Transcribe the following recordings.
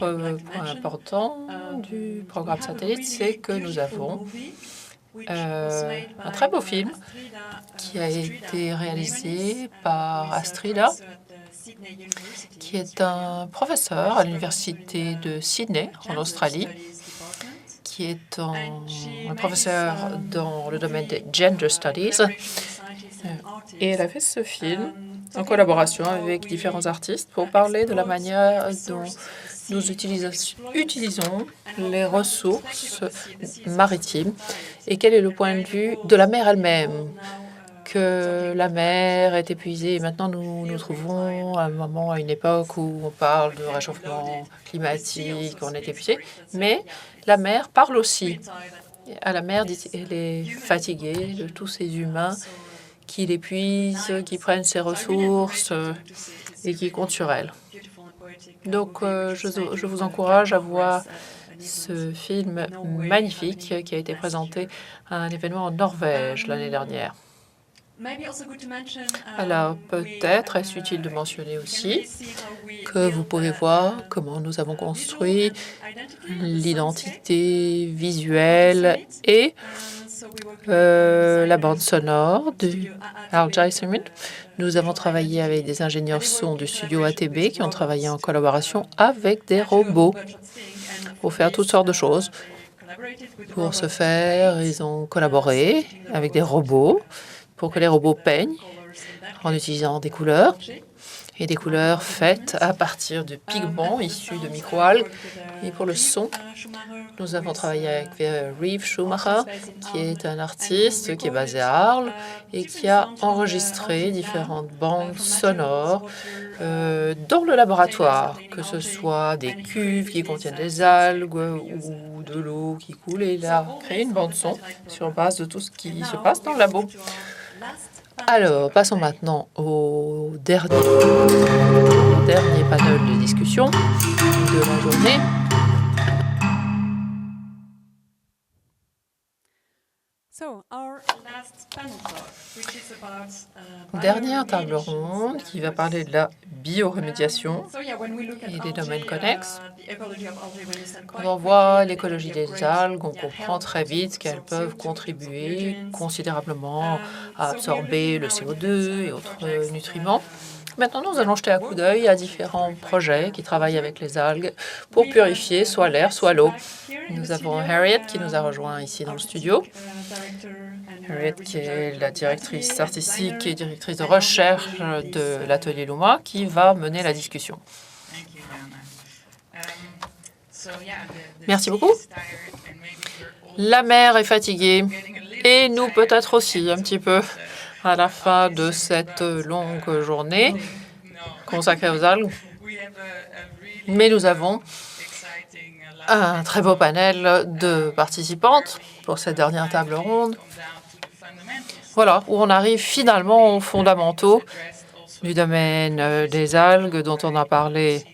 point important du programme satellite, c'est que nous avons un très beau film qui a été réalisé par Astrida, qui est un professeur à l'université de Sydney, en Australie, qui est un professeur dans le domaine des Gender Studies. Et elle a fait ce film en collaboration avec différents artistes pour parler de la manière dont nous utilisons les ressources maritimes et quel est le point de vue de la mer elle-même, que la mer est épuisée. Et maintenant, nous nous trouvons à un moment, à une époque où on parle de réchauffement climatique, on est épuisé, mais la mer parle aussi. À la mer, elle est fatiguée de tous ces humains qui l'épuisent, qui prennent ses ressources et qui comptent sur elle. Donc, je vous encourage à voir ce film magnifique qui a été présenté à un événement en Norvège l'année dernière. Alors, peut-être est-ce utile de mentionner aussi que vous pouvez voir comment nous avons construit l'identité visuelle et la bande sonore de Al Jaisemin. Nous avons travaillé avec des ingénieurs son du studio ATB qui ont travaillé en collaboration avec des robots pour faire toutes sortes de choses. Pour ce faire, ils ont collaboré avec des robots pour que les robots peignent en utilisant des couleurs et des couleurs faites à partir de pigments issus de microalgues. Et pour le son, nous avons travaillé avec Reeve Schumacher, qui est un artiste qui est basé à Arles et qui a enregistré différentes bandes sonores dans le laboratoire, que ce soit des cuves qui contiennent des algues ou de l'eau qui coule. Et il a créé une bande son sur base de tout ce qui se passe dans le labo. Alors, passons maintenant au dernier panel de discussion de la journée. Dernière table ronde qui va parler de la bioremédiation et des domaines connexes. Quand on voit l'écologie des algues, on comprend très vite qu'elles peuvent contribuer considérablement à absorber le CO2 et autres nutriments. Maintenant, nous allons jeter un coup d'œil à différents projets qui travaillent avec les algues pour purifier soit l'air, soit l'eau. Nous avons Harriet qui nous a rejoint ici dans le studio. Harriet qui est la directrice artistique et directrice de recherche de l'atelier Luma qui va mener la discussion. Merci beaucoup. La mer est fatiguée et nous peut-être aussi un petit peu à la fin de cette longue journée consacrée aux algues. Mais nous avons un très beau panel de participantes pour cette dernière table ronde. Voilà, où on arrive finalement aux fondamentaux du domaine des algues dont on a parlé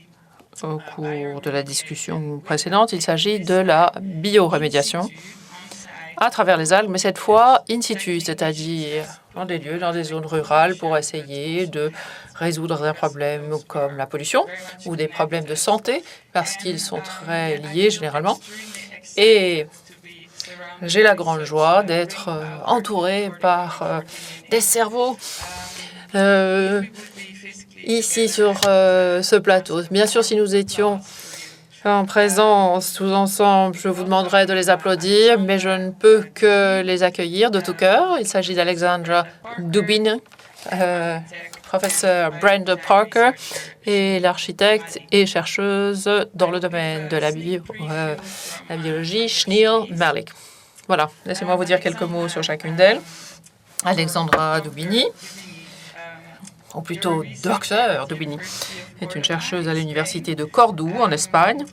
au cours de la discussion précédente. Il s'agit de la bioremédiation à travers les algues, mais cette fois in situ, c'est-à-dire dans des lieux, dans des zones rurales, pour essayer de résoudre des problèmes comme la pollution ou des problèmes de santé, parce qu'ils sont très liés généralement. Et j'ai la grande joie d'être entourée par des cerveaux ici sur ce plateau. Bien sûr, si nous étions en présence tous ensemble, je vous demanderais de les applaudir, mais je ne peux que les accueillir de tout cœur. Il s'agit d'Alexandra Dubin, professeur Brenda Parker et l'architecte et chercheuse dans le domaine de la biologie, Shneel Malik. Voilà, laissez-moi vous dire quelques mots sur chacune d'elles. Alexandra Dubini, ou plutôt Docteur Dubini, est une chercheuse à l'université de Cordoue, en Espagne.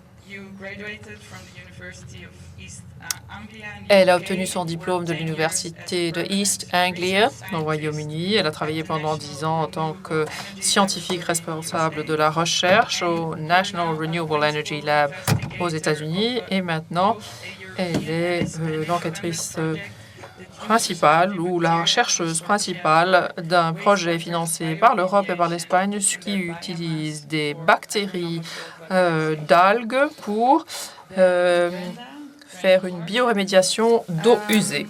Elle a obtenu son diplôme de l'université de East Anglia, au Royaume-Uni. Elle a travaillé pendant 10 ans en tant que scientifique responsable de la recherche au National Renewable Energy Lab aux États-Unis. Et maintenant, elle est l'enquêtrice principale ou la chercheuse principale d'un projet financé par l'Europe et par l'Espagne, qui utilise des bactéries d'algues pour faire une biorémédiation d'eau usée.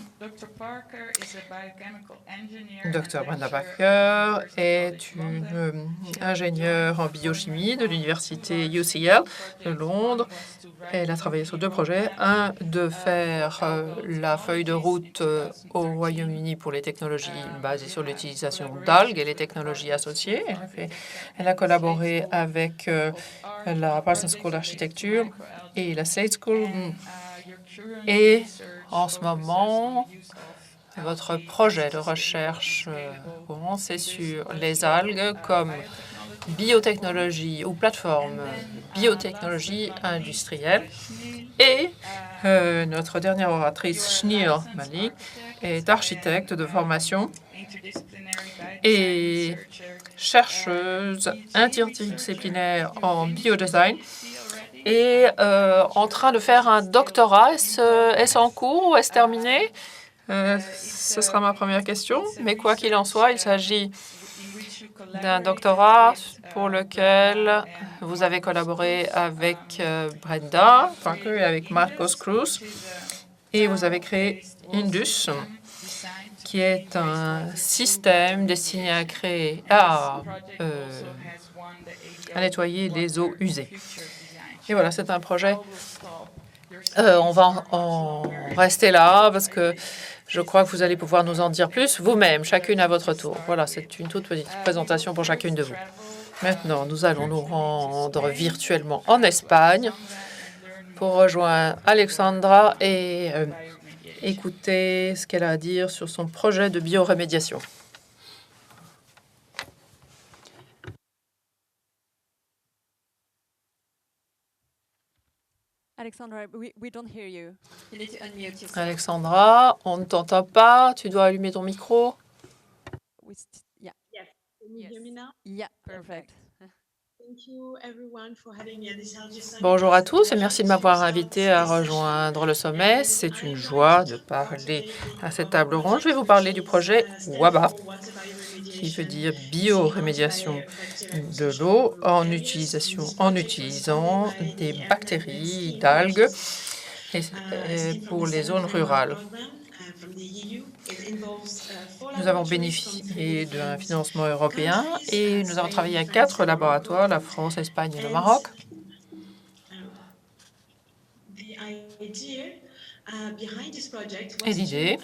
Dr. Brenda Parker est une ingénieure en biochimie de l'université UCL de Londres. Elle a travaillé sur deux projets. Un, de faire la feuille de route au Royaume-Uni pour les technologies basées sur l'utilisation d'algues et les technologies associées. Elle a collaboré avec la Parsons School d'architecture et la Slade School. Et en ce moment, votre projet de recherche c'est sur les algues comme biotechnologie ou plateforme biotechnologie industrielle. Et notre dernière oratrice, Shnir Malik, est architecte de formation et chercheuse interdisciplinaire en biodesign et en train de faire un doctorat. Est-ce en cours ou est-ce terminé? Ce sera ma première question, mais quoi qu'il en soit, il s'agit d'un doctorat pour lequel vous avez collaboré avec Brenda Parker et avec Marcos Cruz, et vous avez créé Indus, qui est un système destiné à nettoyer les eaux usées. Et voilà, c'est un projet. On va en rester là parce que je crois que vous allez pouvoir nous en dire plus vous-même, chacune à votre tour. Voilà, c'est une toute petite présentation pour chacune de vous. Maintenant, nous allons nous rendre virtuellement en Espagne pour rejoindre Alexandra et écouter ce qu'elle a à dire sur son projet de biorémédiation. Alexandra, on ne t'entend pas. Tu dois allumer ton micro. Bonjour à tous et merci de m'avoir invité à rejoindre le sommet. C'est une joie de parler à cette table ronde. Je vais vous parler du projet WABA, qui veut dire biorémédiation de l'eau en utilisant des bactéries d'algues pour les zones rurales. Nous avons bénéficié d'un financement européen et nous avons travaillé à 4 laboratoires, la France, l'Espagne et le Maroc. Et l'idée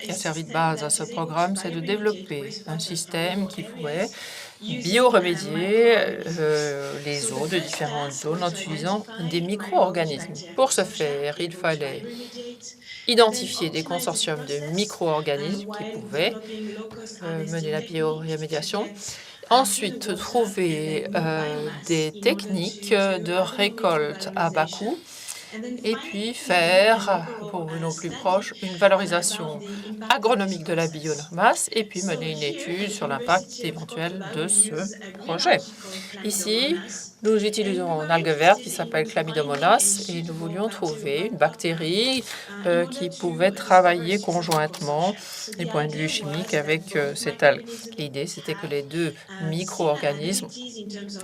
qui a servi de base à ce programme, c'est de développer un système qui pourrait bioremédier les eaux de différentes zones en utilisant des micro-organismes. Pour ce faire, il fallait identifier des consortiums de micro-organismes qui pouvaient mener la biorémédiation. Ensuite, trouver des techniques de récolte à bas coût. Et puis faire, pour une eau plus proche, une valorisation agronomique de la biomasse et puis mener une étude sur l'impact éventuel de ce projet. Ici, nous utilisons une algue verte qui s'appelle Chlamydomonas et nous voulions trouver une bactérie qui pouvait travailler conjointement du point de vue chimique avec cette algue. L'idée, c'était que les deux micro-organismes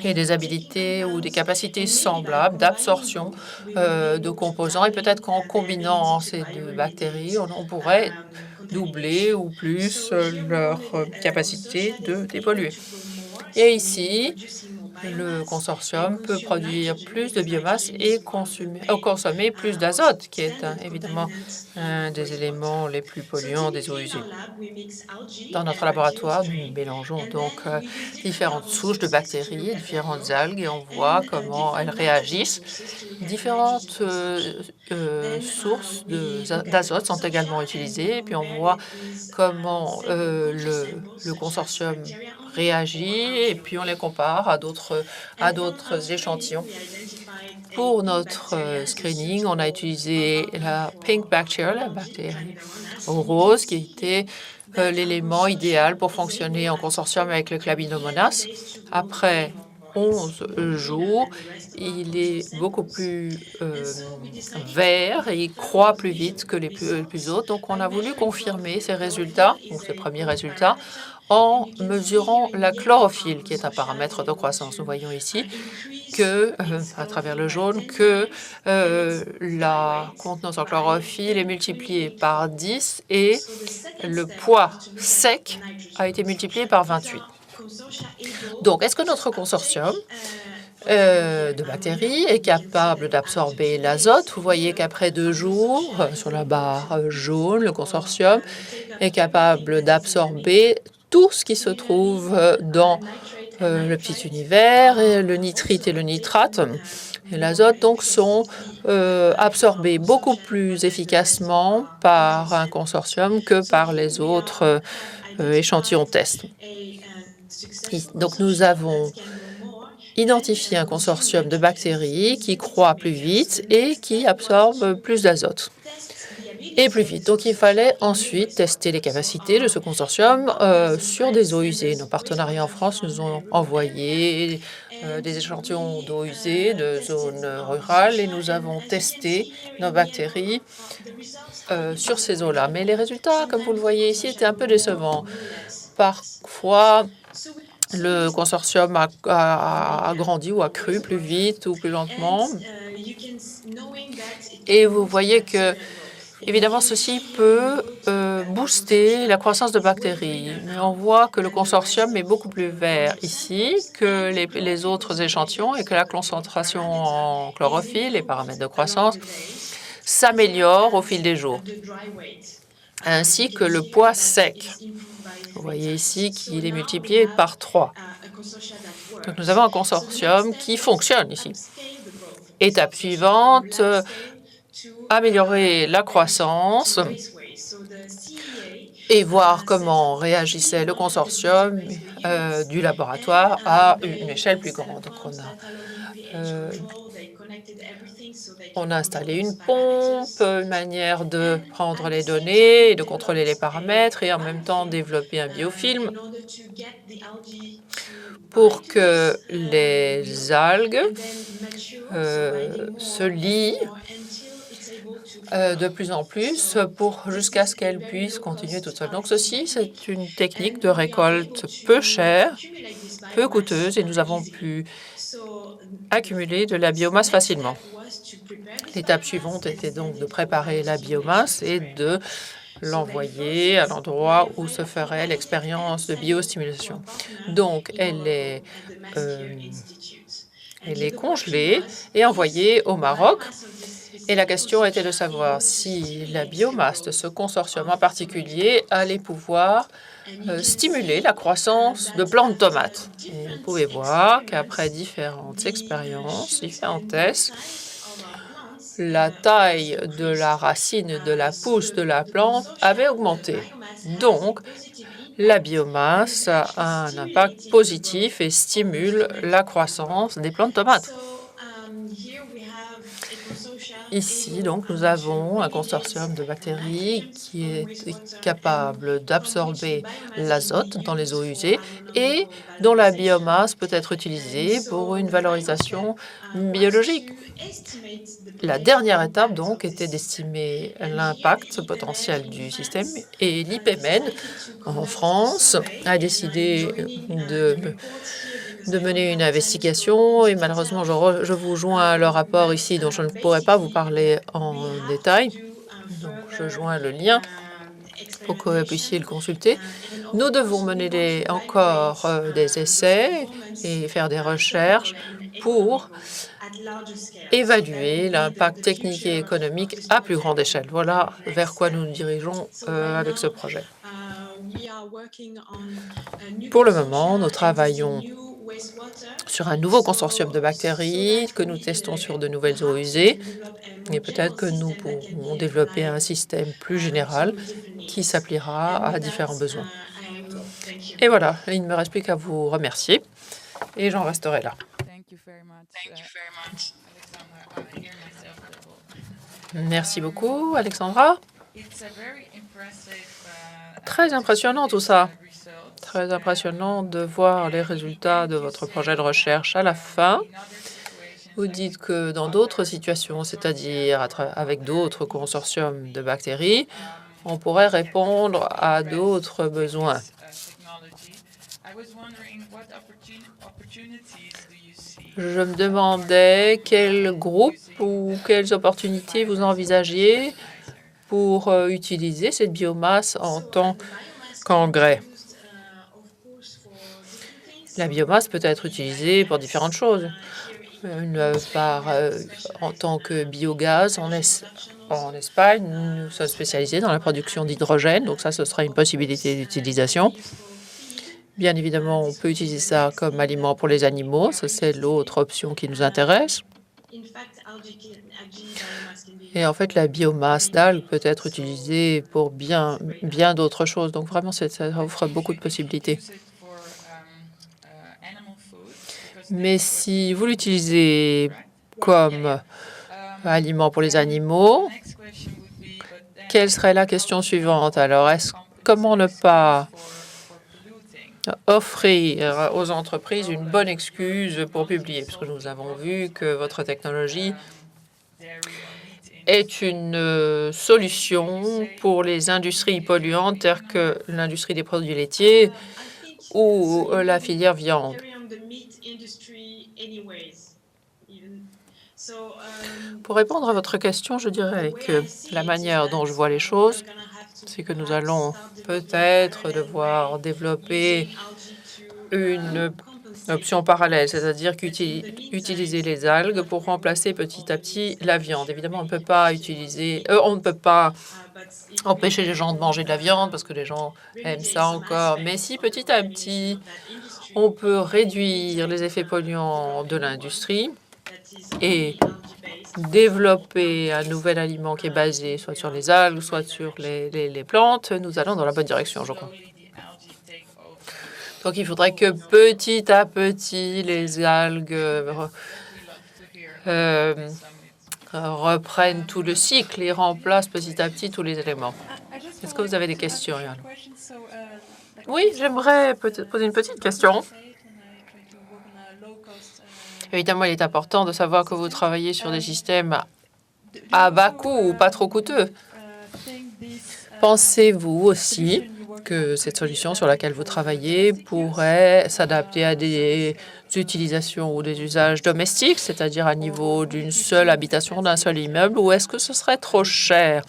aient des habilités ou des capacités semblables d'absorption de composants et peut-être qu'en combinant ces deux bactéries, on pourrait doubler ou plus leur capacité de dépolluer. Et ici, le consortium peut produire plus de biomasse et consommer plus d'azote, qui est évidemment un des éléments les plus polluants des eaux usées. Dans notre laboratoire, nous mélangeons donc différentes souches de bactéries, différentes algues, et on voit comment elles réagissent. Différentes sources d'azote sont également utilisées, et puis on voit comment le consortium réagit, et puis on les compare à d'autres échantillons. Pour notre screening, on a utilisé la pink bacteria, la bactérie rose, qui était l'élément idéal pour fonctionner en consortium avec le Chlamydomonas. Après 11 jours, il est beaucoup plus vert et il croît plus vite que les plus autres. Donc, on a voulu confirmer ces résultats, ou ces premiers résultats, en mesurant la chlorophylle, qui est un paramètre de croissance. Nous voyons ici que, à travers le jaune, que la contenance en chlorophylle est multipliée par 10 et le poids sec a été multiplié par 28. Donc, est-ce que notre consortium de bactéries est capable d'absorber l'azote? Vous voyez qu'après 2 jours, sur la barre jaune, le consortium est capable d'absorber tout ce qui se trouve dans le petit univers, et le nitrite et le nitrate et l'azote donc sont absorbés beaucoup plus efficacement par un consortium que par les autres échantillons test. Donc nous avons identifié un consortium de bactéries qui croît plus vite et qui absorbe plus d'azote et plus vite. Donc, il fallait ensuite tester les capacités de ce consortium sur des eaux usées. Nos partenariats en France nous ont envoyé des échantillons d'eau usée de zones rurales et nous avons testé nos bactéries sur ces eaux-là. Mais les résultats, comme vous le voyez ici, étaient un peu décevants. Parfois, le consortium a grandi ou a cru plus vite ou plus lentement. Et vous voyez que évidemment, ceci peut booster la croissance de bactéries, mais on voit que le consortium est beaucoup plus vert ici que les autres échantillons et que la concentration en chlorophylle, les paramètres de croissance, s'améliorent au fil des jours, ainsi que le poids sec. Vous voyez ici qu'il est multiplié par 3. Donc, nous avons un consortium qui fonctionne ici. Étape suivante, améliorer la croissance et voir comment réagissait le consortium du laboratoire à une échelle plus grande. Donc, on a installé une pompe, une manière de prendre les données et de contrôler les paramètres et en même temps développer un biofilm pour que les algues se lient de plus en plus jusqu'à ce qu'elles puissent continuer toutes seules. Donc ceci, c'est une technique de récolte peu chère, peu coûteuse et nous avons pu accumuler de la biomasse facilement. L'étape suivante était donc de préparer la biomasse et de l'envoyer à l'endroit où se ferait l'expérience de biostimulation. Donc, elle est congelée et envoyée au Maroc. Et la question était de savoir si la biomasse de ce consortium en particulier allait pouvoir stimuler la croissance de plantes de tomates. Et vous pouvez voir qu'après différentes expériences, différents tests, la taille de la racine de la pousse de la plante avait augmenté. Donc, la biomasse a un impact positif et stimule la croissance des plantes de tomates. Ici, donc, nous avons un consortium de bactéries qui est capable d'absorber l'azote dans les eaux usées et dont la biomasse peut être utilisée pour une valorisation biologique. La dernière étape, donc, était d'estimer l'impact potentiel du système et l'IPMED, en France, a décidé de mener une investigation et malheureusement, je vous joins le rapport ici dont je ne pourrais pas vous parler en détail. Donc, je joins le lien pour que vous puissiez le consulter. Nous devons mener encore des essais et faire des recherches pour évaluer l'impact technique et économique à plus grande échelle. Voilà vers quoi nous nous dirigeons avec ce projet. Pour le moment, nous travaillons sur un nouveau consortium de bactéries que nous testons sur de nouvelles eaux usées et peut-être que nous pourrons développer un système plus général qui s'appliquera à différents besoins. Et voilà, il ne me reste plus qu'à vous remercier et j'en resterai là. Merci beaucoup, Alexandra. Très impressionnant tout ça. Très impressionnant de voir les résultats de votre projet de recherche. À la fin, vous dites que dans d'autres situations, c'est-à-dire avec d'autres consortiums de bactéries, on pourrait répondre à d'autres besoins. Je me demandais quel groupe ou quelles opportunités vous envisagiez pour utiliser cette biomasse en tant qu'engrais. La biomasse peut être utilisée pour différentes choses. Une part en tant que biogaz en Espagne, nous sommes spécialisés dans la production d'hydrogène, donc ça, ce sera une possibilité d'utilisation. Bien évidemment, on peut utiliser ça comme aliment pour les animaux. Ça, c'est l'autre option qui nous intéresse. Et en fait, la biomasse d'algues peut être utilisée pour bien d'autres choses. Donc vraiment, ça offre beaucoup de possibilités. Mais si vous l'utilisez comme aliment pour les animaux, quelle serait la question suivante? Alors, comment ne pas offrir aux entreprises une bonne excuse pour publier? Parce que nous avons vu que votre technologie est une solution pour les industries polluantes telles que l'industrie des produits laitiers ou la filière viande. Pour répondre à votre question, je dirais que la manière dont je vois les choses, c'est que nous allons peut-être devoir développer une option parallèle, c'est-à-dire qu'utiliser les algues pour remplacer petit à petit la viande. Évidemment, on ne peut pas empêcher les gens de manger de la viande parce que les gens aiment ça encore. Mais si petit à petit, on peut réduire les effets polluants de l'industrie et développer un nouvel aliment qui est basé soit sur les algues, soit sur les plantes, nous allons dans la bonne direction, je crois. Donc, il faudrait que petit à petit, les algues reprennent tout le cycle et remplacent petit à petit tous les éléments. Est-ce que vous avez des questions, Yann? Oui, j'aimerais poser une petite question. Évidemment, il est important de savoir que vous travaillez sur des systèmes à bas coût ou pas trop coûteux. Pensez-vous aussi que cette solution sur laquelle vous travaillez pourrait s'adapter à des utilisations ou des usages domestiques, c'est-à-dire à niveau d'une seule habitation, d'un seul immeuble, ou est-ce que ce serait trop cher?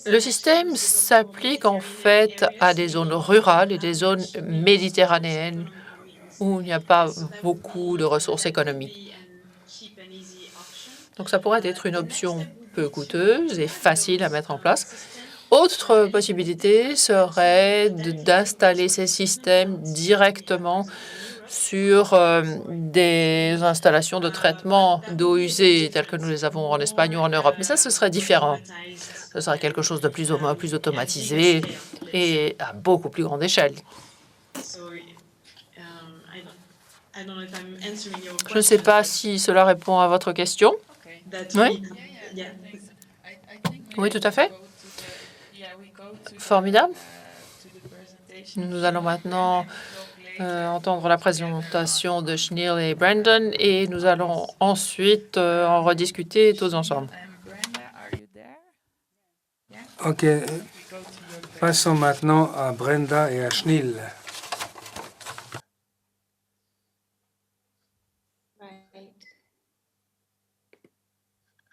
Le système s'applique en fait à des zones rurales et des zones méditerranéennes où il n'y a pas beaucoup de ressources économiques. Donc, ça pourrait être une option peu coûteuse et facile à mettre en place. Autre possibilité serait d'installer ces systèmes directement sur des installations de traitement d'eau usée telles que nous les avons en Espagne ou en Europe. Mais ça, ce serait différent. Ce serait quelque chose de plus automatisé et à beaucoup plus grande échelle. Je ne sais pas si cela répond à votre question. Oui. Oui, tout à fait. Formidable. Nous allons maintenant entendre la présentation de Schneel et Brandon et nous allons ensuite en rediscuter tous ensemble. OK. Passons maintenant à Brenda et à Schneel.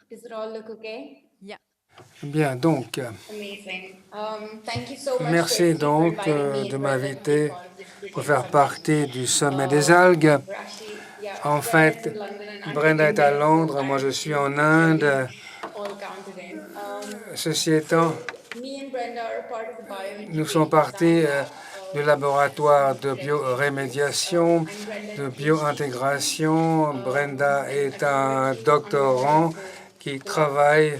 Does it all look okay? Yeah. Bien, donc, merci donc de m'inviter pour faire partie du sommet des algues. En fait, Brenda est à Londres, moi je suis en Inde. Ceci étant, nous sommes partis du laboratoire de biorémédiation, de biointégration. Brenda est un doctorant qui travaille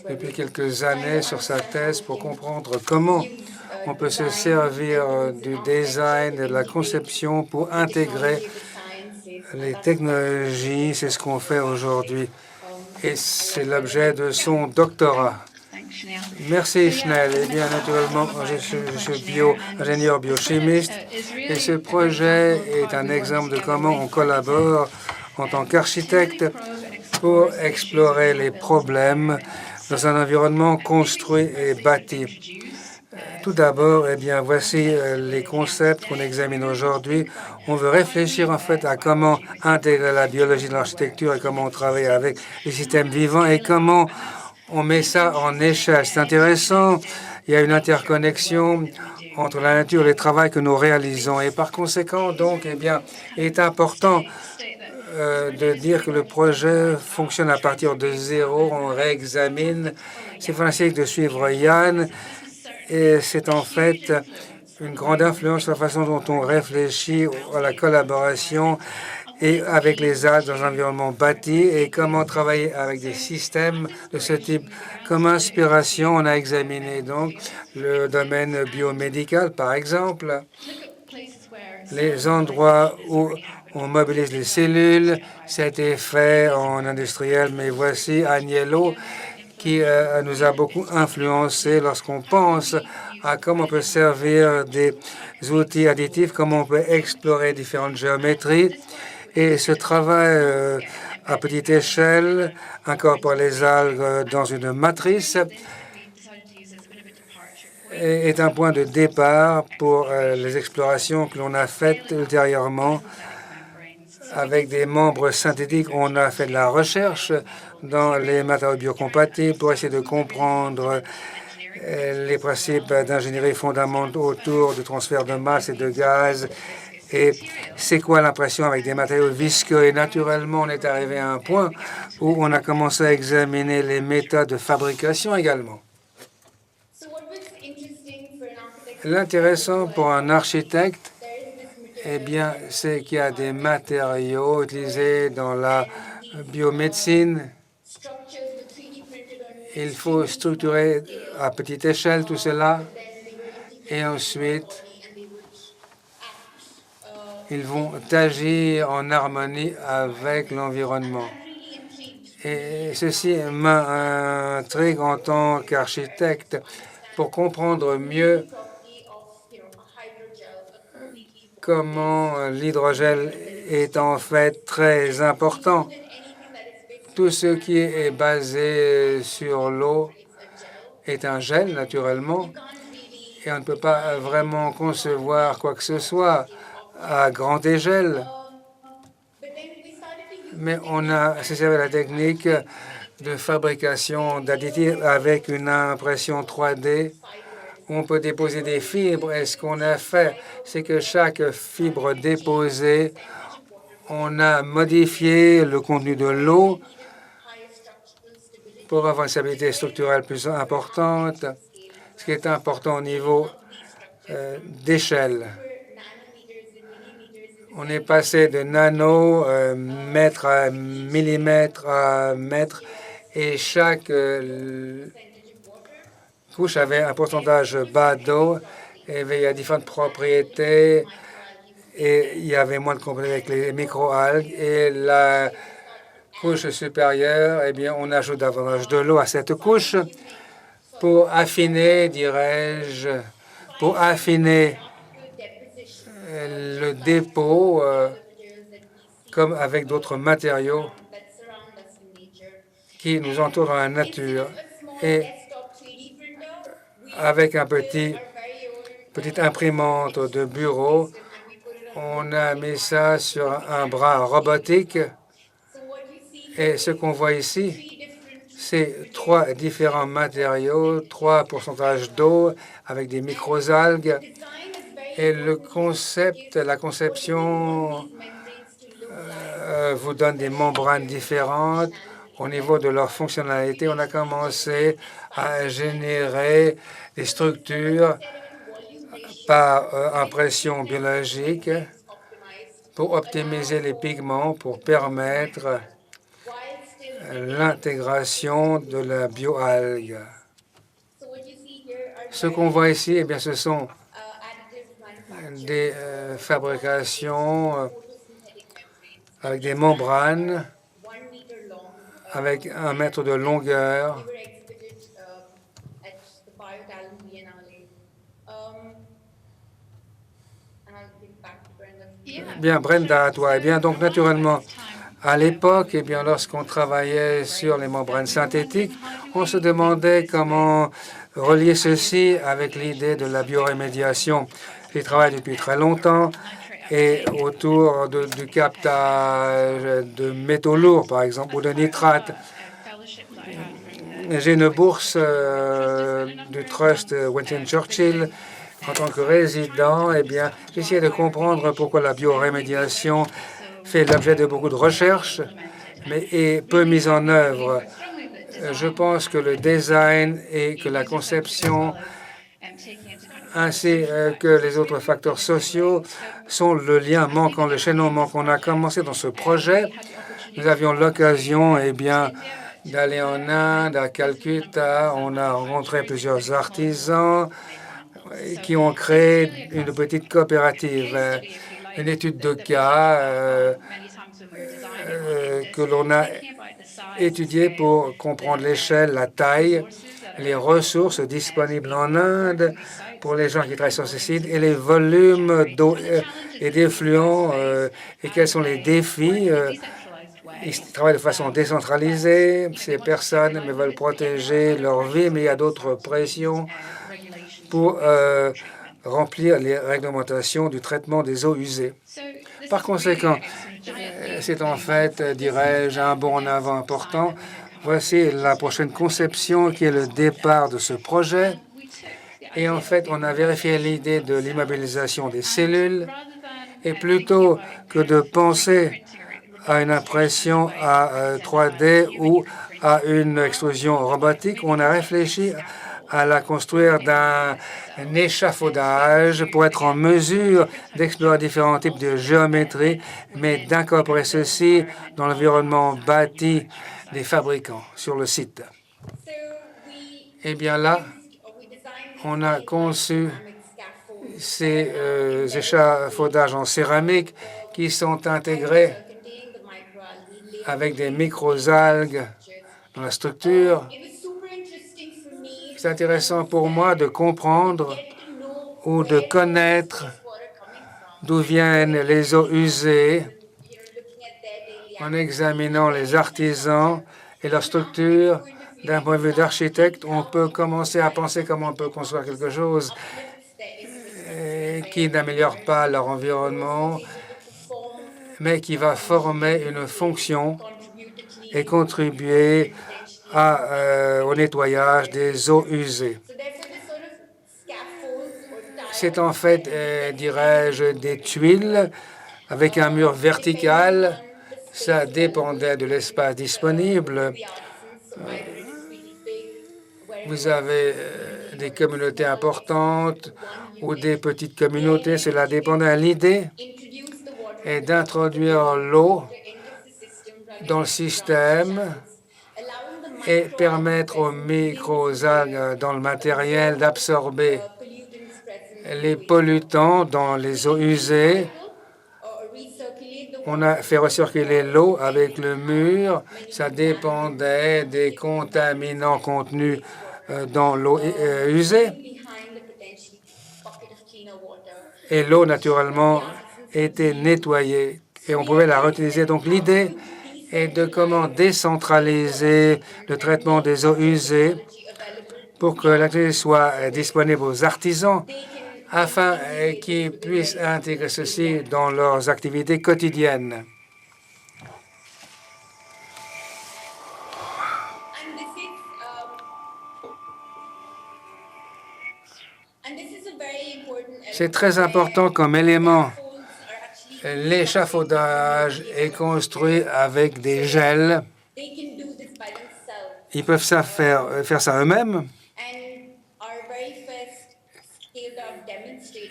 depuis quelques années sur sa thèse pour comprendre comment on peut se servir du design et de la conception pour intégrer les technologies. C'est ce qu'on fait aujourd'hui. Et c'est l'objet de son doctorat. Merci, Schnell. Eh bien, naturellement, je suis ingénieur biochimiste et ce projet est un exemple de comment on collabore en tant qu'architecte pour explorer les problèmes dans un environnement construit et bâti. Tout d'abord, eh bien, voici les concepts qu'on examine aujourd'hui. On veut réfléchir en fait à comment intégrer la biologie dans l'architecture et comment on travaille avec les systèmes vivants et comment on met ça en échelle. C'est intéressant. Il y a une interconnexion entre la nature et le travail que nous réalisons. Et par conséquent, donc, eh bien, il est important de dire que le projet fonctionne à partir de zéro. On réexamine. C'est fantastique de suivre Yann. Et c'est en fait une grande influence sur la façon dont on réfléchit à la collaboration et avec les arbres dans un environnement bâti et comment travailler avec des systèmes de ce type. Comme inspiration, on a examiné donc le domaine biomédical, par exemple, les endroits où on mobilise les cellules. Ça a été fait en industriel, mais voici Agnello qui nous a beaucoup influencé lorsqu'on pense à comment on peut servir des outils additifs, comment on peut explorer différentes géométries. Et ce travail à petite échelle incorpore les algues dans une matrice est un point de départ pour les explorations que l'on a faites ultérieurement avec des membres synthétiques. On a fait de la recherche dans les matériaux biocompatibles pour essayer de comprendre les principes d'ingénierie fondamentaux autour du transfert de masse et de gaz. Et c'est quoi l'impression avec des matériaux visqueux? Et naturellement, on est arrivé à un point où on a commencé à examiner les méthodes de fabrication également. L'intéressant pour un architecte, eh bien, c'est qu'il y a des matériaux utilisés dans la biomédecine. Il faut structurer à petite échelle tout cela et ensuite, ils vont agir en harmonie avec l'environnement. Et ceci m'intrigue en tant qu'architecte pour comprendre mieux comment l'hydrogène est en fait très important. Tout ce qui est basé sur l'eau est un gel, naturellement, et on ne peut pas vraiment concevoir quoi que ce soit à grande échelle. Mais on a servi la technique de fabrication d'additifs avec une impression 3D. On peut déposer des fibres et ce qu'on a fait, c'est que chaque fibre déposée, on a modifié le contenu de l'eau pour avoir une stabilité structurelle plus importante, ce qui est important au niveau d'échelle. On est passé de nanomètres à millimètres à mètres et chaque couche avait un pourcentage bas d'eau et il y a différentes propriétés et il y avait moins de compléments avec les microalgues et la couche supérieure, eh bien, on ajoute davantage de l'eau à cette couche pour affiner, dirais-je, pour affiner le dépôt comme avec d'autres matériaux qui nous entourent dans la nature. Et avec un petite imprimante de bureau, on a mis ça sur un bras robotique. Et ce qu'on voit ici, c'est 3 différents matériaux, 3 pourcentages d'eau avec des microalgues. Et le concept, la conception vous donne des membranes différentes. Au niveau de leur fonctionnalité, on a commencé à générer des structures par impression biologique pour optimiser les pigments, pour permettre l'intégration de la bioalgue. Ce qu'on voit ici, eh bien, ce sont des fabrications avec des membranes avec 1 mètre de longueur. Bien, Brenda, à toi. Eh bien, donc, naturellement, à l'époque, eh bien, lorsqu'on travaillait sur les membranes synthétiques, on se demandait comment relier ceci avec l'idée de la biorémédiation. J'y travaille depuis très longtemps et autour du captage de métaux lourds, par exemple, ou de nitrates. J'ai une bourse du Trust Winston Churchill. En tant que résident, eh bien, j'essayais de comprendre pourquoi la biorémédiation fait l'objet de beaucoup de recherches, mais est peu mise en œuvre. Je pense que le design et que la conception, ainsi que les autres facteurs sociaux, sont le lien manquant, le chaînon manquant. On a commencé dans ce projet. Nous avions l'occasion, eh bien, d'aller en Inde, à Calcutta. On a rencontré plusieurs artisans qui ont créé une petite coopérative, une étude de cas que l'on a étudiée pour comprendre l'échelle, la taille, les ressources disponibles en Inde pour les gens qui travaillent sur ce site et les volumes d'eau et d'effluents et quels sont les défis. Ils travaillent de façon décentralisée. Ces personnes veulent protéger leur vie, mais il y a d'autres pressions pour remplir les réglementations du traitement des eaux usées. Par conséquent, c'est en fait, dirais-je, un bond en avant important. Voici la prochaine conception qui est le départ de ce projet. Et en fait, on a vérifié l'idée de l'immobilisation des cellules. Et plutôt que de penser à une impression à 3D ou à une extrusion robotique, on a réfléchi à la construire d'un échafaudage pour être en mesure d'explorer différents types de géométrie, mais d'incorporer ceci dans l'environnement bâti des fabricants sur le site. Eh bien là, on a conçu ces échafaudages en céramique qui sont intégrés avec des microalgues dans la structure. C'est intéressant pour moi de comprendre ou de connaître d'où viennent les eaux usées en examinant les artisans et leur structure. D'un point de vue d'architecte, on peut commencer à penser comment on peut construire quelque chose qui n'améliore pas leur environnement, mais qui va former une fonction et contribuer au nettoyage des eaux usées. C'est en fait, dirais-je, des tuiles avec un mur vertical. Ça dépendait de l'espace disponible. Vous avez des communautés importantes ou des petites communautés. Cela dépendait. L'idée est d'introduire l'eau dans le système et permettre aux microalgues dans le matériel d'absorber les pollutants dans les eaux usées. On a fait recirculer l'eau avec le mur. Ça dépendait des contaminants contenus dans l'eau usée. Et l'eau, naturellement, était nettoyée et on pouvait la réutiliser. Donc l'idée est de comment décentraliser le traitement des eaux usées pour que l'activité soit disponible aux artisans afin qu'ils puissent intégrer ceci dans leurs activités quotidiennes. C'est très important comme élément. L'échafaudage est construit avec des gels. Ils peuvent faire ça eux-mêmes.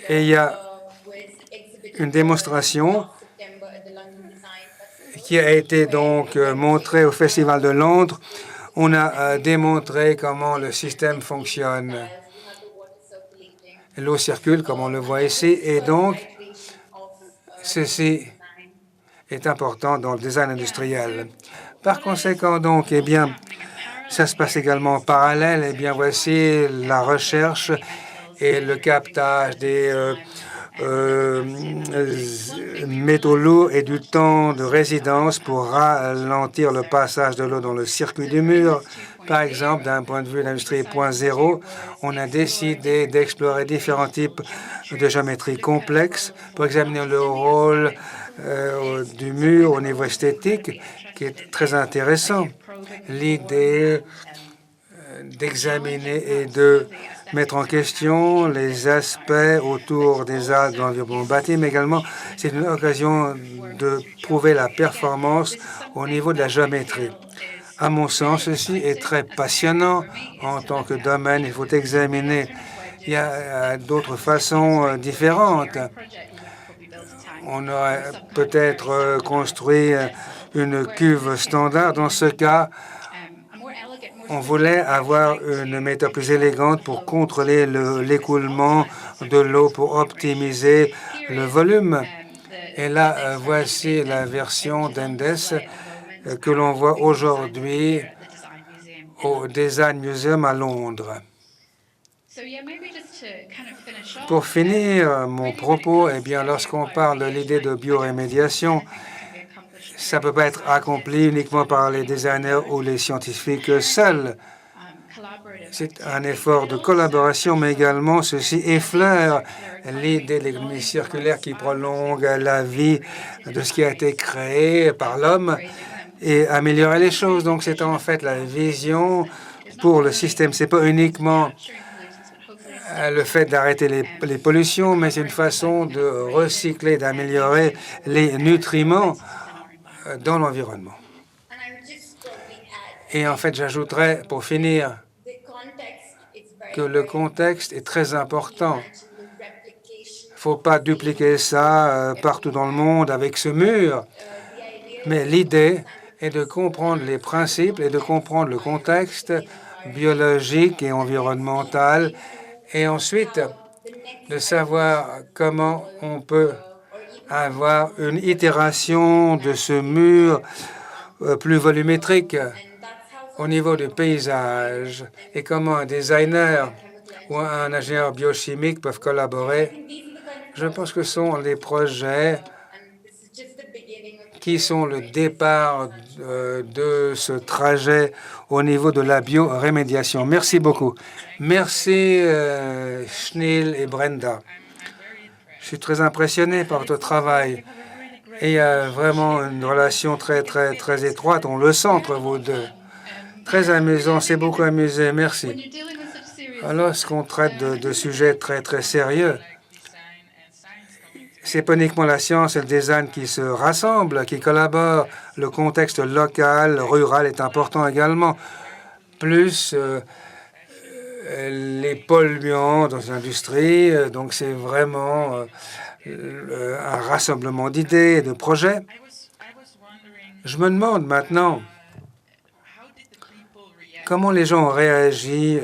Et il y a une démonstration qui a été donc montrée au Festival de Londres. On a démontré comment le système fonctionne. L'eau circule, comme on le voit ici, et donc ceci est important dans le design industriel. Par conséquent, donc, eh bien, ça se passe également en parallèle. Eh bien, voici la recherche et le captage des métaux lourds et du temps de résidence pour ralentir le passage de l'eau dans le circuit du mur. Par exemple, d'un point de vue d'industrie 0.0, on a décidé d'explorer différents types de géométrie complexe pour examiner le rôle du mur au niveau esthétique, qui est très intéressant. L'idée d'examiner et de mettre en question les aspects autour des algues de l'environnement bâti, mais également c'est une occasion de prouver la performance au niveau de la géométrie. À mon sens, ceci est très passionnant en tant que domaine. Il faut examiner. Il y a d'autres façons différentes. On aurait peut-être construit une cuve standard. Dans ce cas, on voulait avoir une méthode plus élégante pour contrôler l'écoulement de l'eau, pour optimiser le volume. Et là, voici la version d'Endes que l'on voit aujourd'hui au Design Museum à Londres. Pour finir mon propos, eh bien, lorsqu'on parle de l'idée de biorémédiation, ça ne peut pas être accompli uniquement par les designers ou les scientifiques seuls. C'est un effort de collaboration, mais également ceci effleure l'idée de l'économie circulaire qui prolonge la vie de ce qui a été créé par l'homme et améliorer les choses. Donc, c'est en fait la vision pour le système. Ce n'est pas uniquement le fait d'arrêter les pollutions, mais c'est une façon de recycler, d'améliorer les nutriments dans l'environnement. Et en fait, j'ajouterais, pour finir, que le contexte est très important. Il ne faut pas dupliquer ça partout dans le monde avec ce mur, mais l'idée est de comprendre les principes et de comprendre le contexte biologique et environnemental, et ensuite de savoir comment on peut avoir une itération de ce mur plus volumétrique au niveau du paysage et comment un designer ou un ingénieur biochimique peuvent collaborer. Je pense que ce sont les projets qui sont le départ de ce trajet au niveau de la biorémédiation. Merci beaucoup. Merci Schneel et Brenda. Je suis très impressionné par votre travail. Et il y a vraiment une relation très étroite. On le sent entre vous deux. Très amusant, c'est beaucoup amusé. Merci. Lorsqu'on traite de sujets très sérieux, c'est pas uniquement la science et le design qui se rassemblent, qui collaborent. Le contexte local, rural est important également. Plus les polluants dans l'industrie. Donc, c'est vraiment un rassemblement d'idées et de projets. Je me demande maintenant comment les gens ont réagi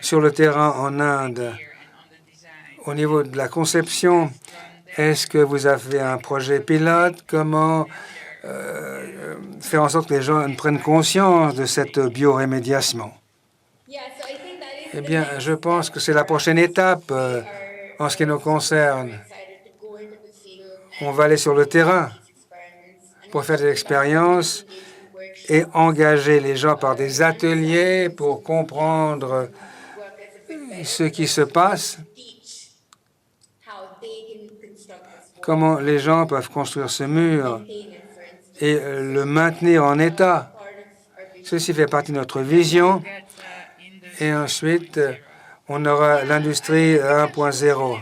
sur le terrain en Inde au niveau de la conception. Est-ce que vous avez un projet pilote? Comment faire en sorte que les gens prennent conscience de cette biorémédiation? Eh bien, je pense que c'est la prochaine étape en ce qui nous concerne. On va aller sur le terrain pour faire des expériences et engager les gens par des ateliers pour comprendre ce qui se passe, comment les gens peuvent construire ce mur et le maintenir en état. Ceci fait partie de notre vision. Et ensuite, on aura l'industrie 1.0.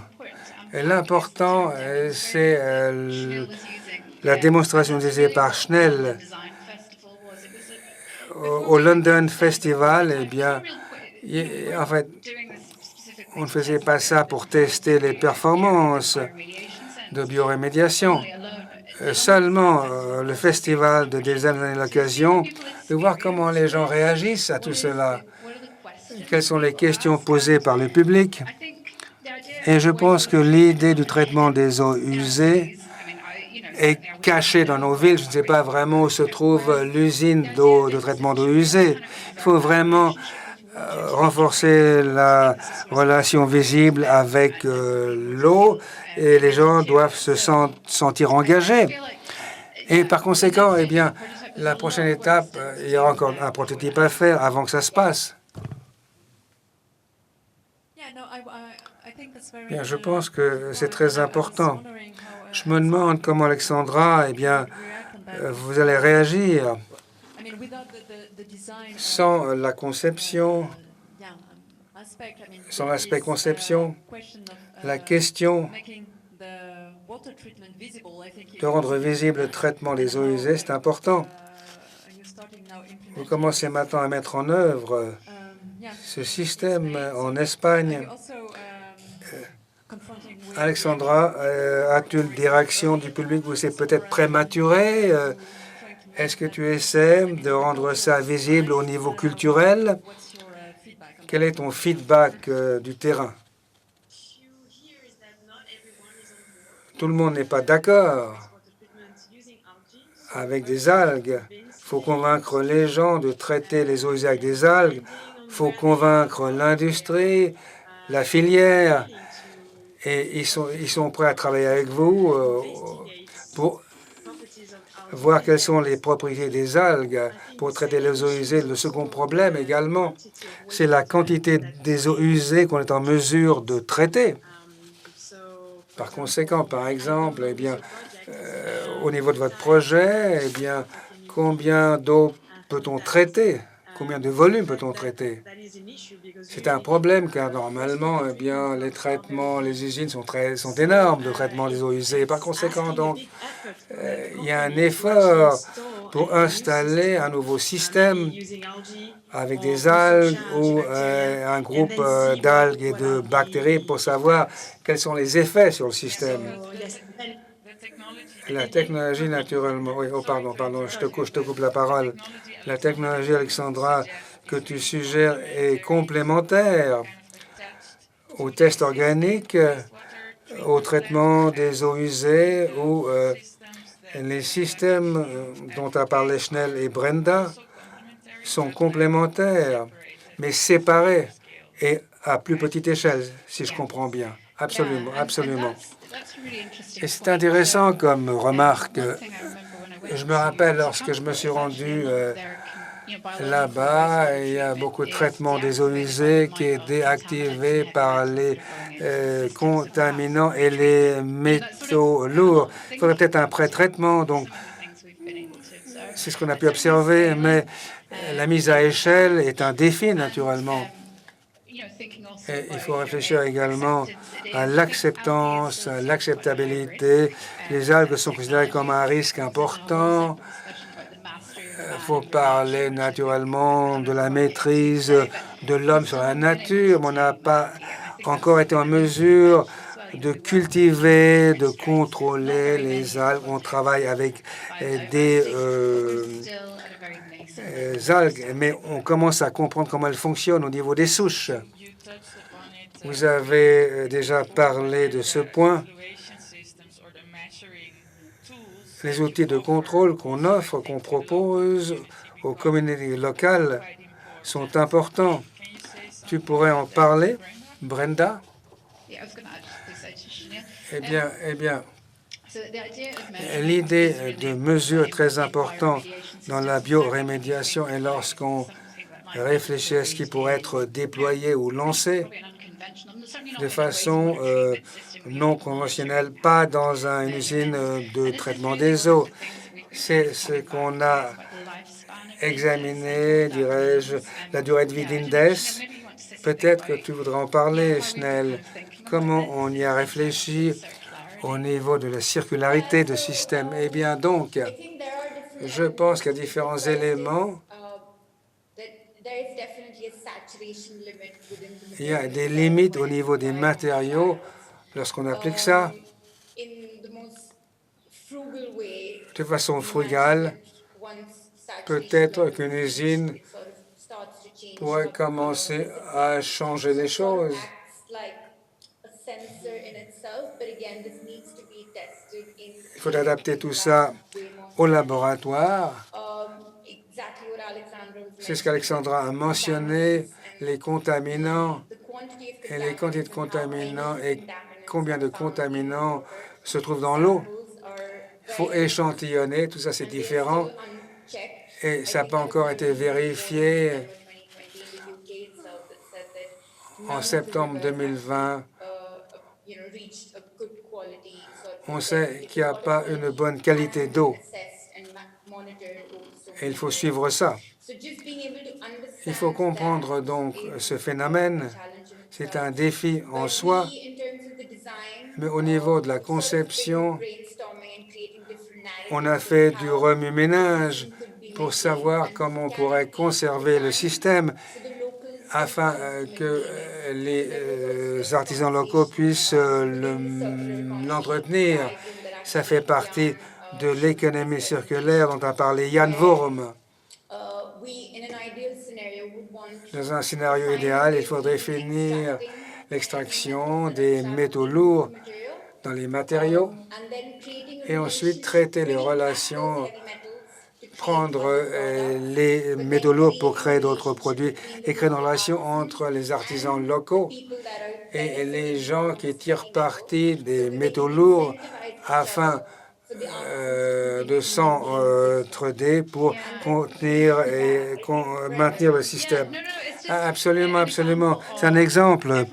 Et l'important, c'est la démonstration disée par Schnell au London Festival. Eh bien, en fait, on ne faisait pas ça pour tester les performances de biorémédiation. Seulement, le festival de design a l'occasion de voir comment les gens réagissent à tout cela. Quelles sont les questions posées par le public? Et je pense que l'idée du traitement des eaux usées est cachée dans nos villes. Je ne sais pas vraiment où se trouve l'usine de traitement d'eau usée. Il faut vraiment renforcer la relation visible avec l'eau et les gens doivent se sentir engagés. Et par conséquent, eh bien, la prochaine étape, il y aura encore un prototype à faire avant que ça se passe. Bien, je pense que c'est très important. Je me demande comment, Alexandra, eh bien, vous allez réagir sans la conception, sans l'aspect conception, la question de rendre visible le traitement des eaux usées, c'est important. Vous commencez maintenant à mettre en œuvre ce système en Espagne. Alexandra, as-tu une direction du public où c'est peut-être prématuré? Est-ce que tu essaies de rendre ça visible au niveau culturel? Quel est ton feedback du terrain? Tout le monde n'est pas d'accord avec des algues. Il faut convaincre les gens de traiter les eaux usées avec des algues. Il faut convaincre l'industrie, la filière. Et ils sont prêts à travailler avec vous pour voir quelles sont les propriétés des algues pour traiter les eaux usées. Le second problème également, c'est la quantité des eaux usées qu'on est en mesure de traiter. Par conséquent, par exemple, eh bien, au niveau de votre projet, eh bien, combien d'eau peut-on traiter? Combien de volume peut-on traiter? C'est un problème car normalement, eh bien, les traitements, les usines sont énormes de traitement des eaux usées. Par conséquent, donc, il y a un effort pour installer un nouveau système avec des algues ou un groupe d'algues et de bactéries pour savoir quels sont les effets sur le système. La technologie, naturellement... Oui, oh, pardon, je te coupe la parole. La technologie, Alexandra, que tu suggères est complémentaire aux tests organiques, au traitement des eaux usées ou les systèmes dont a parlé Schnell et Brenda sont complémentaires, mais séparés et à plus petite échelle, si je comprends bien. Absolument, absolument. Et c'est intéressant comme remarque. Je me rappelle lorsque je me suis rendu là-bas, il y a beaucoup de traitements des eaux usées qui est déactivé par les contaminants et les métaux lourds. Il faudrait peut-être un pré-traitement, donc c'est ce qu'on a pu observer, mais la mise à échelle est un défi, naturellement. Et il faut réfléchir également à l'acceptance, à l'acceptabilité. Les algues sont considérées comme un risque important. Il faut parler naturellement de la maîtrise de l'homme sur la nature, mais on n'a pas encore été en mesure de cultiver, de contrôler les algues. On travaille avec des algues, mais on commence à comprendre comment elles fonctionnent au niveau des souches. Vous avez déjà parlé de ce point. Les outils de contrôle qu'on offre, qu'on propose aux communautés locales sont importants. Tu pourrais en parler, Brenda? Eh bien, l'idée de mesure est très importante dans la biorémédiation et lorsqu'on réfléchit à ce qui pourrait être déployé ou lancé de façon non conventionnelle, pas dans une usine de traitement des eaux. C'est ce qu'on a examiné, dirais-je, la durée de vie d'Indes. Peut-être que tu voudrais en parler, Schnell. Comment on y a réfléchi au niveau de la circularité de système? Eh bien, donc, je pense qu'il y a différents éléments. Il y a des limites au niveau des matériaux lorsqu'on applique ça de façon frugale. Peut-être qu'une usine pourrait commencer à changer les choses. Il faut adapter tout ça au laboratoire. C'est ce qu'Alexandra a mentionné. les contaminants the quantity of et les quantités de contaminants et contaminants combien de are found in contaminants water. se trouvent dans l'eau. Samples are Il faut very échantillonner, tout ça c'est and they're différent still unchecked. et I ça n'a think pas there was encore one été report in vérifié. December 2020 in the UK itself that said that none En of the septembre rivers 2020, reached a good quality sort of on level. sait If qu'il n'y the a water pas une quality bonne qualité hasn't d'eau been assessed and monitored over so et il many faut years. suivre ça. So just being able to Il faut understand comprendre that donc is ce a phénomène. challenge in C'est itself. un défi en But soi, we, in terms of the design, mais au niveau de la sort of been conception, brainstorming and creating different on a narratives fait of du how remue-ménage the system could be pour maintained savoir and comment on can pourrait be conserver le designed système so the locals afin themselves que maintain it. les There was also a artisans locaux puissent within the circular economy l'entretenir. diagram that Ça fait actually partie Jan, de showed l'économie this circulaire dont a parlé Jan where, Worm. we, in an ideal scenario, would want Dans un to scénario find a idéal, il way faudrait of finir extracting l'extraction des métaux lourds dans les matériaux and then creating a et ensuite relationship, traiter les bringing back those relations, heavy metals to create prendre other products, les but métaux then lourds pour creating a créer d'autres relationship produits between et the créer une local relation artisans entre les artisans and the locaux people that are et les benefiting gens from qui these tirent heavy parti metals, des so that they métaux can lourds incentivize each afin other for the artisans to de continue to maintain this s'entraider pour contenir et maintenir le système. Ah, absolument, absolument. C'est un exemple.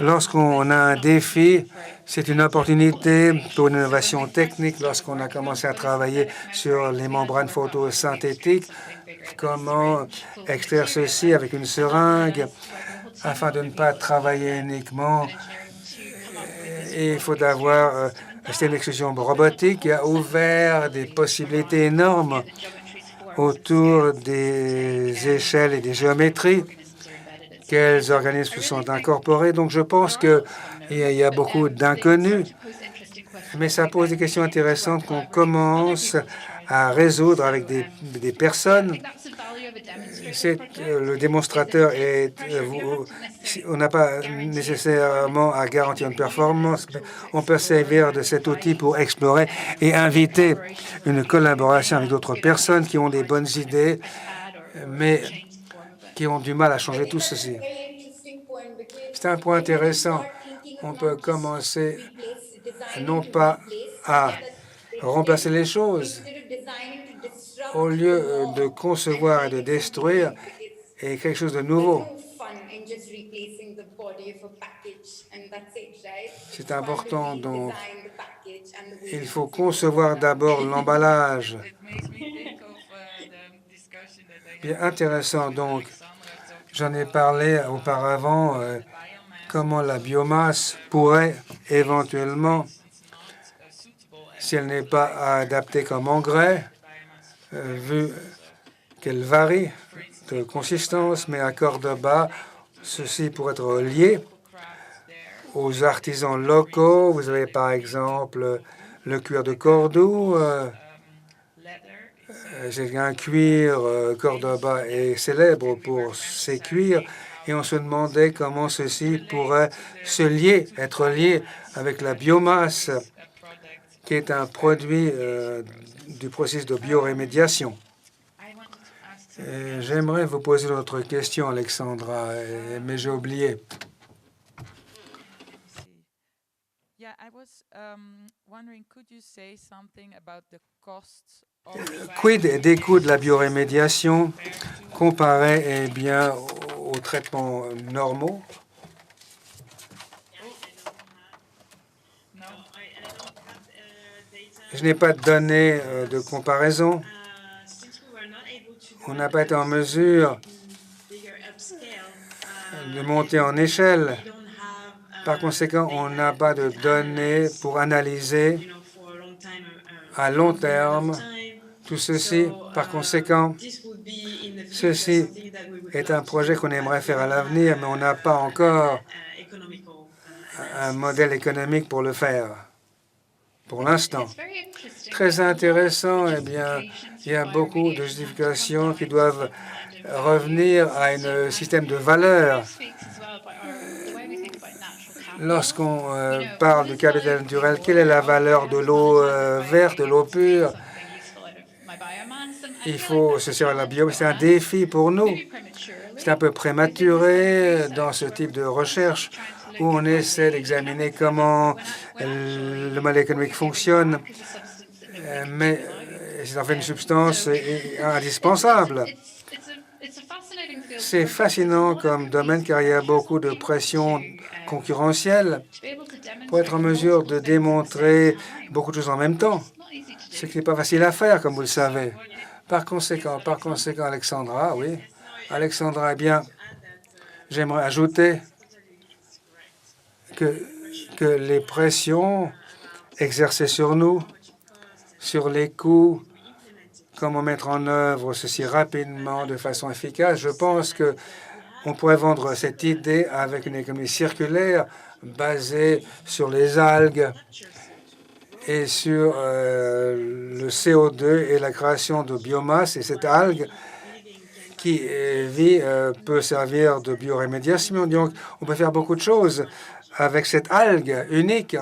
Lorsqu'on a un défi, c'est une opportunité pour une innovation technique. Lorsqu'on a commencé à travailler sur les membranes photosynthétiques, comment extraire ceci avec une seringue afin de ne pas travailler uniquement. Et il faut avoir un système d'extrusion robotique qui a ouvert des possibilités énormes autour des échelles et des géométries. Quels organismes sont incorporés. Donc, je pense qu'il y a beaucoup d'inconnus, mais ça pose des questions intéressantes qu'on commence à résoudre avec des personnes. Le démonstrateur on n'a pas nécessairement à garantir une performance, mais on peut servir de cet outil pour explorer et inviter une collaboration avec d'autres personnes qui ont des bonnes idées, mais qui ont du mal à changer tout ceci. C'est un point intéressant. On peut commencer non pas à remplacer les choses, au lieu de concevoir et de détruire, et quelque chose de nouveau. C'est important, donc il faut concevoir d'abord l'emballage. Bien intéressant, donc j'en ai parlé auparavant, comment la biomasse pourrait éventuellement, si elle n'est pas adaptée comme engrais, vu qu'elle varie de consistance, mais à Cordoba, ceci pourrait être lié aux artisans locaux. Vous avez par exemple le cuir de Cordoue. C'est un cuir, Cordoba est célèbre pour ses cuirs, et on se demandait comment ceci pourrait être lié avec la biomasse, qui est un produit du processus de biorémédiation. J'aimerais vous poser une autre question, Alexandra, mais j'ai oublié. Quid des coûts de la biorémédiation comparé aux traitements normaux? Je n'ai pas de données de comparaison. On n'a pas été en mesure de monter en échelle. Par conséquent, on n'a pas de données pour analyser à long terme tout ceci. Par conséquent, ceci est un projet qu'on aimerait faire à l'avenir, mais on n'a pas encore un modèle économique pour le faire, pour l'instant. Très intéressant, eh bien, il y a beaucoup de justifications qui doivent revenir à un système de valeurs. Lorsqu'on parle du capital naturel, quelle est la valeur de l'eau verte, de l'eau pure? Il faut se servir de la biomasse. C'est un défi pour nous. C'est un peu prématuré dans ce type de recherche où on essaie d'examiner comment le modèle économique fonctionne, mais c'est en fait une substance indispensable. C'est fascinant comme domaine car il y a beaucoup de pression concurrentielle pour être en mesure de démontrer beaucoup de choses en même temps, ce qui n'est pas facile à faire, comme vous le savez. Par conséquent, Alexandra, oui. Alexandra, eh bien, j'aimerais ajouter que les pressions exercées sur nous, sur les coûts, comment mettre en œuvre ceci rapidement, de façon efficace, je pense qu'on pourrait vendre cette idée avec une économie circulaire basée sur les algues et sur le CO2 et la création de biomasse. Et cette algue qui vit peut servir de biorémédiation. Donc, on peut faire beaucoup de choses avec cette algue unique.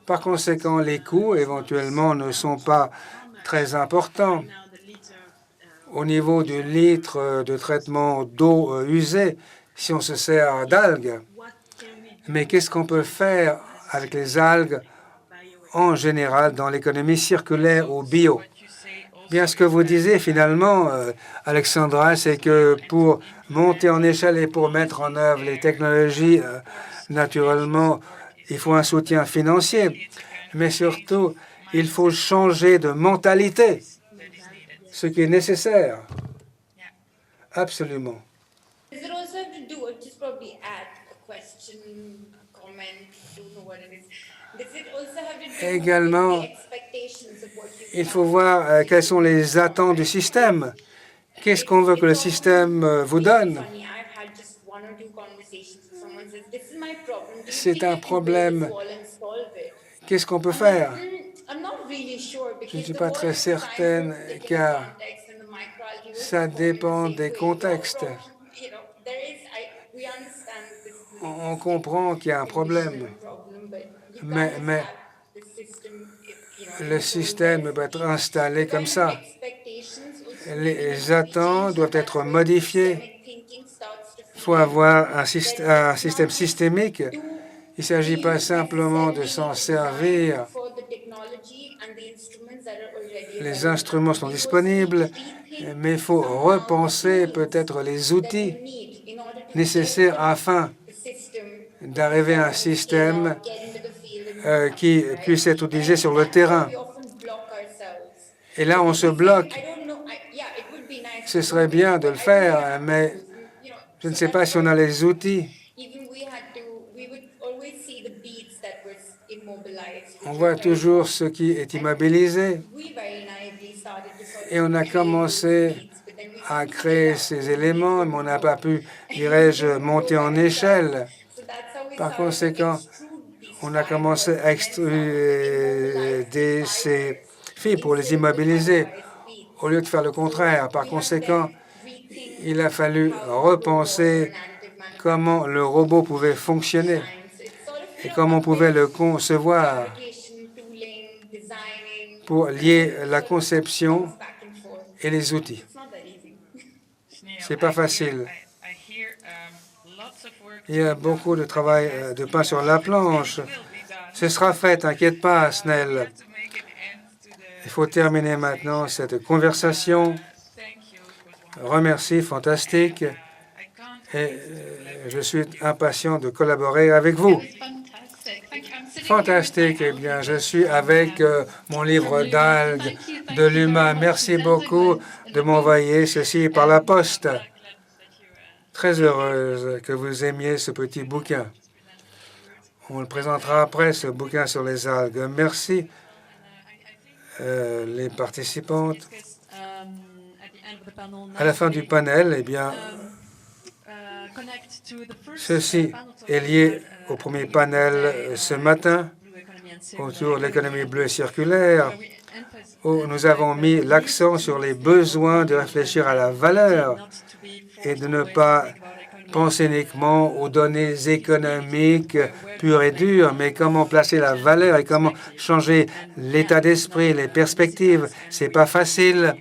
Par conséquent, les coûts, éventuellement, ne sont pas très importants. Au niveau du litre de traitement d'eau usée, si on se sert d'algues. Mais qu'est-ce qu'on peut faire avec les algues en général dans l'économie circulaire ou bio? Bien, ce que vous disiez finalement, Alexandra, c'est que pour monter en échelle et pour mettre en œuvre les technologies, naturellement, il faut un soutien financier. Mais surtout, il faut changer de mentalité, ce qui est nécessaire. Absolument. Également, il faut voir quelles sont les attentes du système. Qu'est-ce qu'on veut que le système vous donne? C'est un problème. Qu'est-ce qu'on peut faire? Je ne suis pas très certaine, car ça dépend des contextes. On comprend qu'il y a un problème, mais le système doit être installé comme ça. Les attentes doivent être modifiées. Il faut avoir un système systémique. Il ne s'agit pas simplement de s'en servir. Les instruments sont disponibles, mais il faut repenser peut-être les outils nécessaires afin d'arriver à un système qui puisse être utilisé sur le terrain. Et là, on se bloque. Ce serait bien de le faire, mais je ne sais pas si on a les outils. On voit toujours ce qui est immobilisé. Et on a commencé à créer ces éléments, mais on n'a pas pu, dirais-je, monter en échelle. Par conséquent, on a commencé à extruder ces fibres pour les immobiliser, au lieu de faire le contraire. Par conséquent, il a fallu repenser comment le robot pouvait fonctionner et comment on pouvait le concevoir pour lier la conception et les outils. C'est pas facile. Il y a beaucoup de travail de pain sur la planche. Ce sera fait, t'inquiète pas, Snell. Il faut terminer maintenant cette conversation. Remercie, fantastique. Et je suis impatient de collaborer avec vous. Fantastique. Eh bien, je suis avec mon livre d'algues de l'humain. Merci beaucoup de m'envoyer ceci par la poste. Très heureuse que vous aimiez ce petit bouquin. On le présentera après, ce bouquin sur les algues. Merci, les participantes. À la fin du panel, eh bien, ceci est lié au premier panel ce matin autour de l'économie bleue et circulaire, où nous avons mis l'accent sur les besoins de réfléchir à la valeur et de ne pas penser uniquement aux données économiques pures et dures, mais comment placer la valeur et comment changer l'état d'esprit, les perspectives. C'est pas facile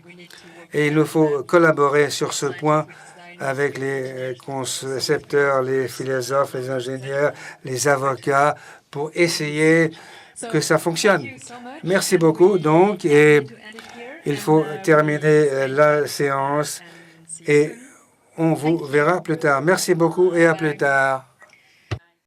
et il nous faut collaborer sur ce point avec les concepteurs, les philosophes, les ingénieurs, les avocats, pour essayer que ça fonctionne. Merci beaucoup. Donc, et il faut terminer la séance et on vous verra plus tard. Merci beaucoup et à plus tard.